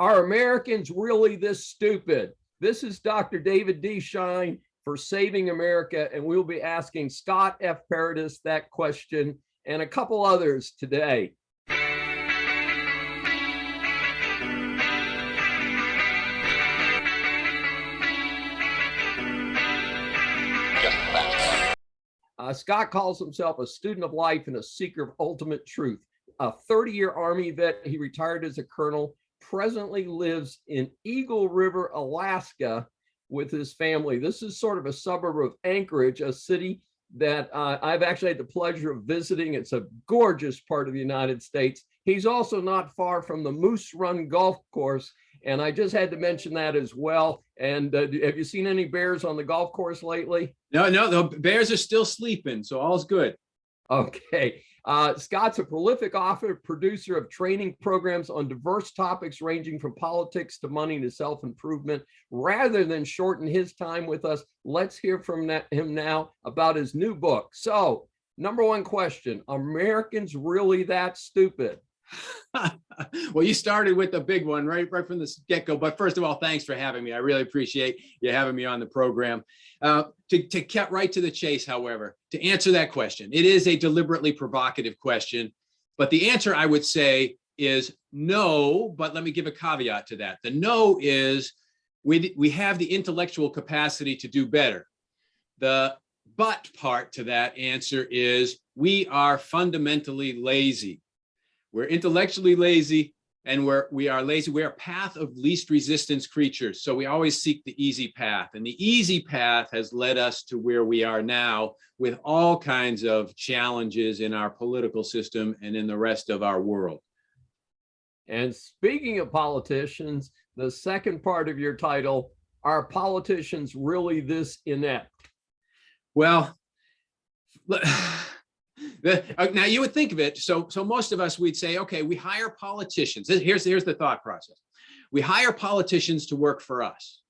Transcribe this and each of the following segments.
Are Americans really this stupid? This is Dr. David D. Schein for Saving America, and we'll be asking Scott F. Paradis that question and a couple others today. Scott calls himself a student of life and a seeker of ultimate truth. A 30-year Army vet, he retired as a colonel, presently lives in Eagle River, Alaska with his family. This is sort of a suburb of Anchorage, a city that I've actually had the pleasure of visiting. It's a gorgeous part of the United States. He's also not far from the Moose Run Golf Course, and I just had to mention that as well. And have you seen any bears on the golf course lately? No, the bears are still sleeping, so all's good. Okay. Scott's a prolific author, producer of training programs on diverse topics ranging from politics to money to self-improvement. Rather than shorten his time with us, let's hear from him now about his new book. So, number one question, are Americans really that stupid? Well, you started with the big one right from the get-go. But first of all, thanks for having me. I really appreciate you having me on the program. To get right to the chase, however, to answer that question, it is a deliberately provocative question. But the answer, I would say, is no. But let me give a caveat to that. The no is we have the intellectual capacity to do better. The but part to that answer is we are fundamentally lazy. We're intellectually lazy, and we are lazy. We're a path of least resistance creatures. So we always seek the easy path. And the easy path has led us to where we are now with all kinds of challenges in our political system and in the rest of our world. And speaking of politicians, the second part of your title, are politicians really this inept? Well, now you would think of it. So most of us, we'd say, okay, we hire politicians. Here's the thought process. We hire politicians to work for us.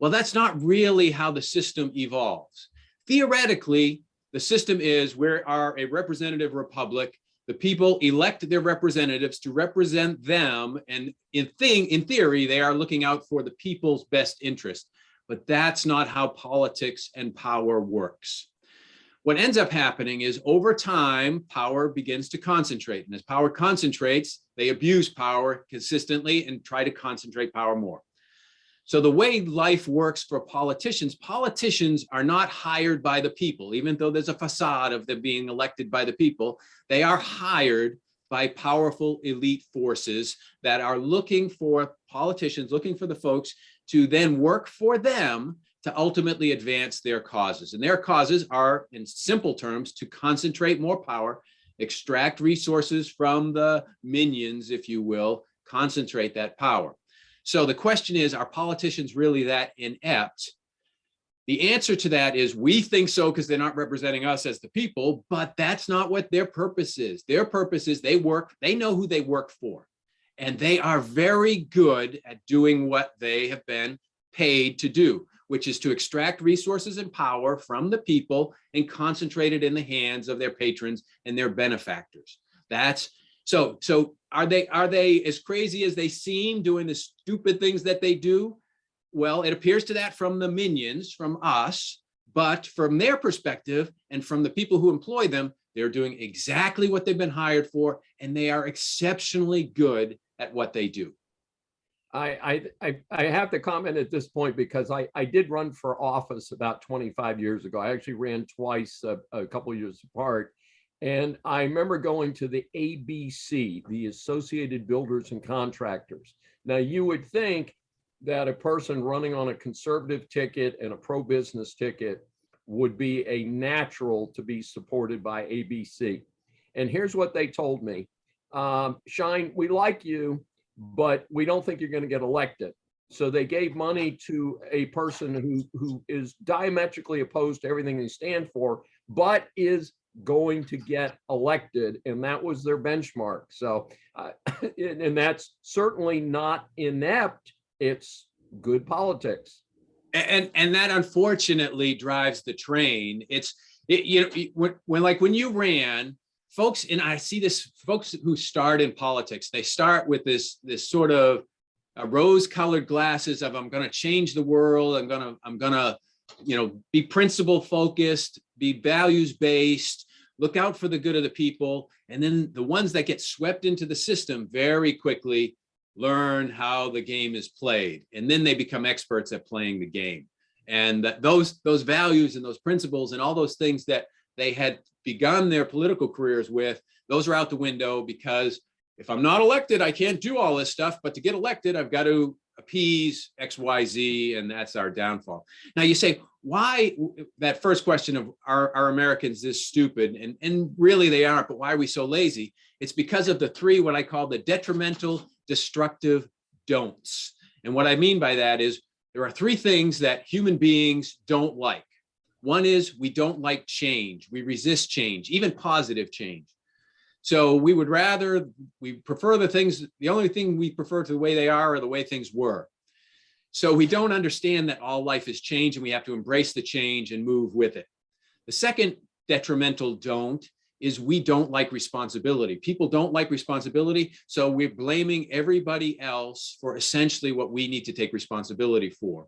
Well, that's not really how the system evolves. Theoretically, the system is we are a representative republic. The people elect their representatives to represent them. And in theory, they are looking out for the people's best interest. But that's not how politics and power works. What ends up happening is over time, power begins to concentrate. And as power concentrates, they abuse power consistently and try to concentrate power more. So the way life works for politicians are not hired by the people, even though there's a facade of them being elected by the people. They are hired by powerful elite forces that are looking for politicians, looking for the folks to then work for them to ultimately advance their causes. And their causes are, in simple terms, to concentrate more power, extract resources from the minions, if you will, concentrate that power. So the question is, are politicians really that inept? The answer to that is we think so because they're not representing us as the people, but that's not what their purpose is. Their purpose is they know who they work for, and they are very good at doing what they have been paid to do, which is to extract resources and power from the people and concentrate it in the hands of their patrons and their benefactors. So are they as crazy as they seem doing the stupid things that they do? Well, it appears to that from the minions, from us, but from their perspective and from the people who employ them, they're doing exactly what they've been hired for, and they are exceptionally good at what they do. I have to comment at this point because I did run for office about 25 years ago. I actually ran twice, a couple of years apart. And I remember going to the ABC, the Associated Builders and Contractors. Now, you would think that a person running on a conservative ticket and a pro-business ticket would be a natural to be supported by ABC. And here's what they told me. Schein, we like you, but we don't think you're going to get elected. So they gave money to a person who is diametrically opposed to everything they stand for, but is going to get elected. And that was their benchmark. So, and that's certainly not inept. It's good politics. And that unfortunately drives the train. When you ran, folks, and I see this, folks who start in politics, they start with this sort of rose-colored glasses of I'm going to change the world. I'm gonna, be principle focused, be values based, look out for the good of the people. And then the ones that get swept into the system very quickly learn how the game is played, and then they become experts at playing the game. And those values and those principles and all those things that they had begun their political careers with, those are out the window, because if I'm not elected, I can't do all this stuff. But to get elected, I've got to appease X, Y, Z, and that's our downfall. Now you say, why, that first question of are Americans this stupid? And really they aren't, but why are we so lazy? It's because of the three, what I call the detrimental, destructive don'ts. And what I mean by that is there are three things that human beings don't like. One is we don't like change. We resist change, even positive change. So we prefer the only thing we prefer to the way they are or the way things were. So we don't understand that all life is change and we have to embrace the change and move with it. The second detrimental don't is we don't like responsibility. People don't like responsibility, so we're blaming everybody else for essentially what we need to take responsibility for.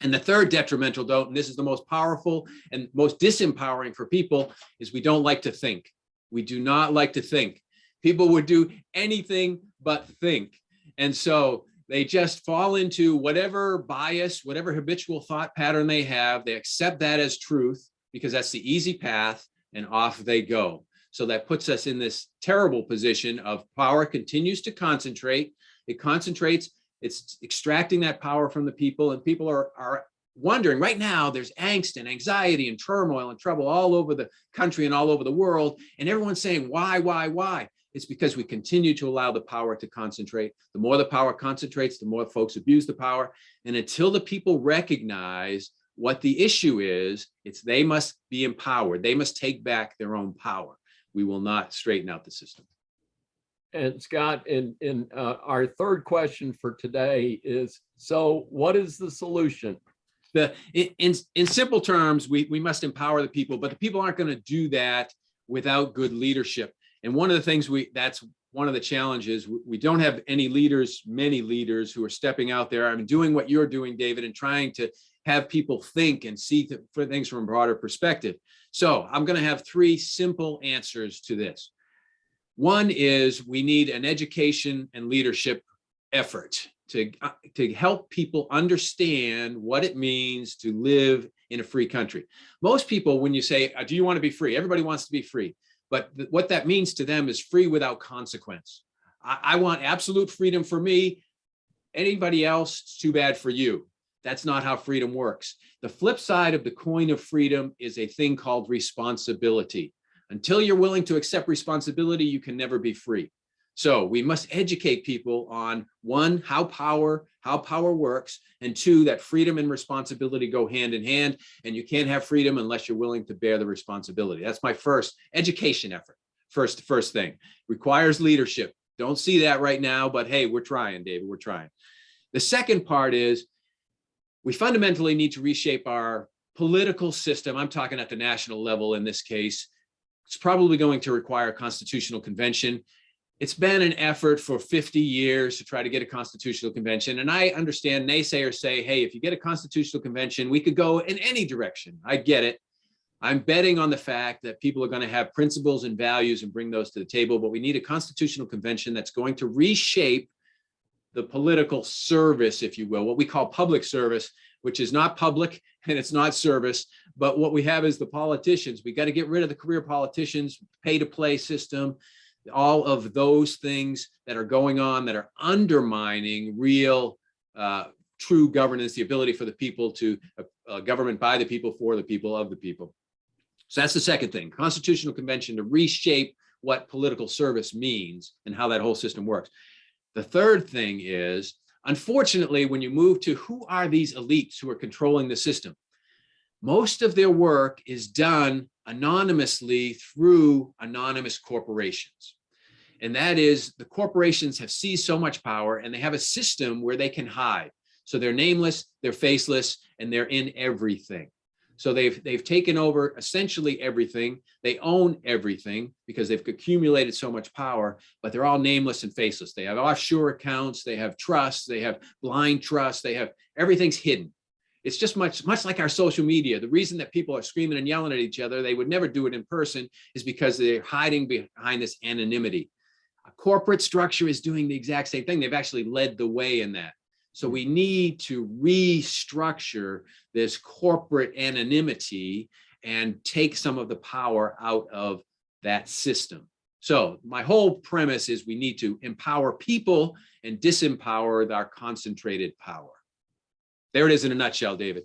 And the third detrimental don't, and this is the most powerful and most disempowering for people, is we don't like to think. We do not like to think. People would do anything but think. And so they just fall into whatever bias, whatever habitual thought pattern they have. They accept that as truth because that's the easy path, and off they go. So that puts us in this terrible position of power continues to concentrate. It concentrates, it's extracting that power from the people, and people are wondering right now. There's angst and anxiety and turmoil and trouble all over the country and all over the world. And everyone's saying, why? It's because we continue to allow the power to concentrate. The more the power concentrates, the more folks abuse the power. And until the people recognize what the issue is, it's they must be empowered. They must take back their own power. We will not straighten out the system. And Scott, in our third question for today is, so what is the solution? In simple terms, we must empower the people, but the people aren't going to do that without good leadership. And one of the things that's one of the challenges, we don't have many leaders who are stepping out there. I mean, doing what you're doing, David, and trying to have people think and see for things from a broader perspective. So I'm going to have three simple answers to this. One is we need an education and leadership effort to help people understand what it means to live in a free country. Most people, when you say, do you want to be free? Everybody wants to be free. But what that means to them is free without consequence. I want absolute freedom for me. Anybody else, it's too bad for you. That's not how freedom works. The flip side of the coin of freedom is a thing called responsibility. Until you're willing to accept responsibility, you can never be free. So we must educate people on, one, how power works, and two, that freedom and responsibility go hand in hand, and you can't have freedom unless you're willing to bear the responsibility. That's my first education effort. First thing requires leadership. Don't see that right now, but hey, we're trying, David, we're trying. The second part is we fundamentally need to reshape our political system. I'm talking at the national level in this case. It's probably going to require a constitutional convention. It's been an effort for 50 years to try to get a constitutional convention. And I understand naysayers say, hey, if you get a constitutional convention, we could go in any direction. I get it. I'm betting on the fact that people are going to have principles and values and bring those to the table, but we need a constitutional convention that's going to reshape the political service, if you will, what we call public service, which is not public and it's not service, but what we have is the politicians. We got to get rid of the career politicians, pay to play system, all of those things that are going on that are undermining real, true governance, the ability for the people to government by the people, for the people, of the people. So that's the second thing, constitutional convention to reshape what political service means and how that whole system works. The third thing is, unfortunately, when you move to who are these elites who are controlling the system, most of their work is done anonymously through anonymous corporations. And that is, the corporations have seized so much power and they have a system where they can hide. So they're nameless, they're faceless, and they're in everything. So they've taken over essentially everything. They own everything because they've accumulated so much power, but they're all nameless and faceless. They have offshore accounts, they have trusts, they have blind trusts, they have everything's hidden. It's just much like our social media. The reason that people are screaming and yelling at each other, they would never do it in person, is because they're hiding behind this anonymity. A corporate structure is doing the exact same thing. They've actually led the way in that. So we need to restructure this corporate anonymity and take some of the power out of that system. So my whole premise is we need to empower people and disempower our concentrated power. There it is in a nutshell, David.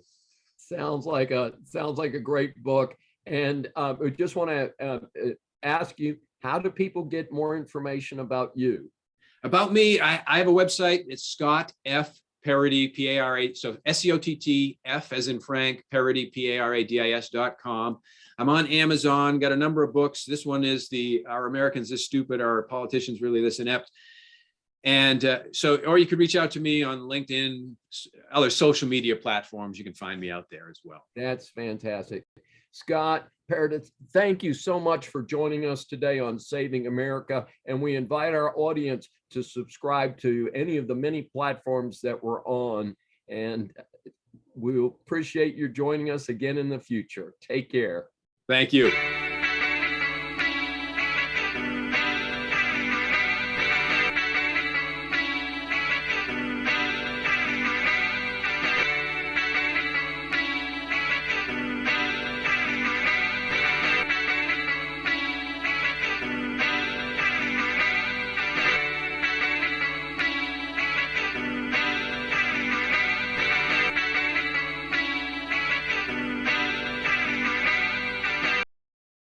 Sounds like a great book. And we just want to ask you, how do people get more information about you? About me, I have a website. It's Scott F. Parady, P-A-R-A, so S-C-O-T-T-F as in Frank, Parady, P-A-R-A-D-I-S.com. I'm on Amazon, got a number of books. This one is Are Americans This Stupid? Are Politicians Really This Inept? And or you could reach out to me on LinkedIn, other social media platforms. You can find me out there as well. That's fantastic. Scott Parady, thank you so much for joining us today on Saving America. And we invite our audience to subscribe to any of the many platforms that we're on. And we'll appreciate you joining us again in the future. Take care. Thank you.